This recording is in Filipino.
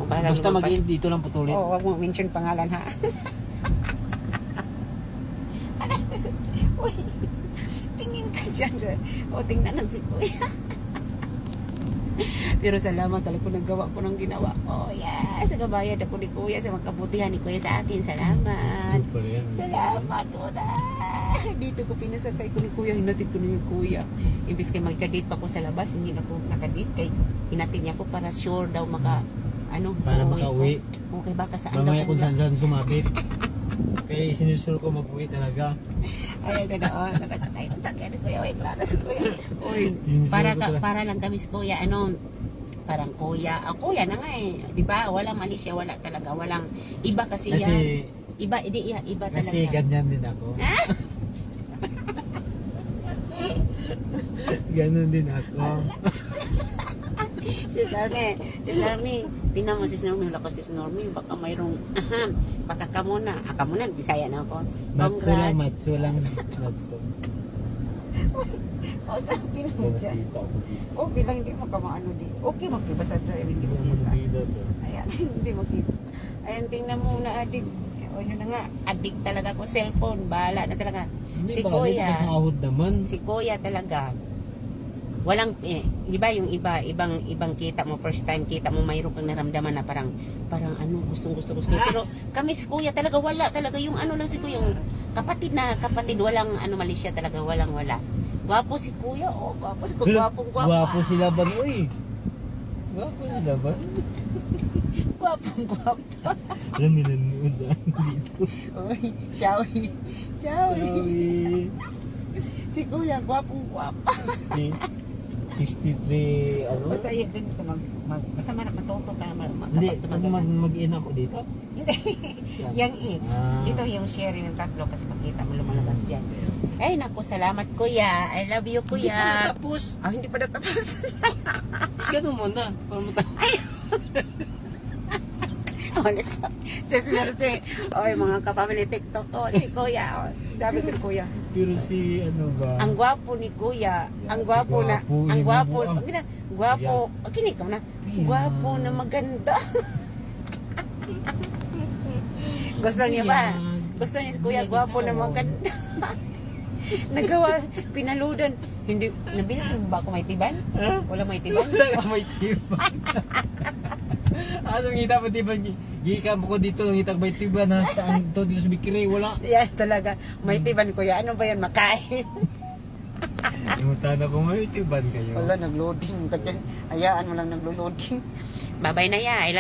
Basta mag-i dito lang putulin. Oo, wag mo mention pangalan ha. Uy, tingin ka dyan. O, tingnan na si Kuya. Pero salamat talaga kung naggawa ko ng ginawa ko. Yes, nagabayad ako ni Kuya sa magkabutihan ni Kuya sa akin. Salamat. Super yan. Salamat, Kuya. Dito ko pinasakay ko ni Kuya. Hinatid ko ni Kuya. Imbis kay magka-date pa ko sa labas, hindi na ako nakadate. Kay hinatid niya ako para sure daw Para makauwi. Okay, baka saan Mamaya daw kung saan sumabit. Kaya sinusuro ko mag-uwi talaga. ay, ito na, oh, nakasakay ko sa kanya ni Kuya. Uy, klaro si Kuya. Uy, Sinusuro ko talaga. para lang kami si Kuya, parang Kuya. Kuya na nga eh. Di ba? Walang mali siya, wala talaga. Walang, iba kasi yan. Iba talaga. Kasi ganyan din ako. Ganon din ako. Sis Normy, tingnan mo sis Normy, wala ko sis Normy, baka mayroong, baka ka muna, Bisaya na ako. Matso lang. Kausapin mo dyan. Okay lang, hindi mo ka maano di. Okay, makibasa drive, hindi mo kita. Ayan, hindi mo kita. Ayan, tingnan mo na adik. O yun na nga, adik talaga ko, cellphone, bahala na talaga. Si Kuya, Kasahod naman. si Kuya talaga. Walang di ba yung ibang kita mo, first time kita mo, mayroon kang naramdaman na parang gusto. Pero kami si Kuya talaga wala talaga yung lang si Kuya, yung kapatid, walang mali siya talaga, wala. Gwapo si Kuya, gwapo si Kuya, gwapa. Gwapo sila ba? Uy. Gwapo sila ba? Gwapa. Alam mo na saan dito. Uy, Shawi. Si Kuya, gwapa. 63, Basta yung ganito, basta matuto ka na Hindi, mag-in ako dito. Hindi. Yung X. Dito yung share yung tatlo kasi makita mo lumalabas dyan. Ay, naku, salamat Kuya. I love you, Kuya. Hindi pa natapos. Hindi pa natapos. Ganun muna. Tapos meron mga kapamilya TikTok ko, si Kuya. Sabi ko ni Kuya. Pero si ba? Ang gwapo ni Kuya. Ang gwapo na. Ang gwapo. Gwapo. Kinig ka na. Gwapo na maganda. Gusto niya ba? Gusto niya si Kuya, gwapo na maganda. Nagawa, pinaludan. Hindi, nabilang ba ako may tiban? Wala may tiban? Wala may tiban. Ngita pa tiban? Gika ko dito, ngita may tiban ha. Saan to dito sa Bikiri? Wala. Yes, talaga. May tiban Kuya. Ano ba yan? Makain. Imutan ako, may tiban kayo. Wala, nag-loading ka dyan. Hayaan mo lang nag-loading. Bye-bye na ya.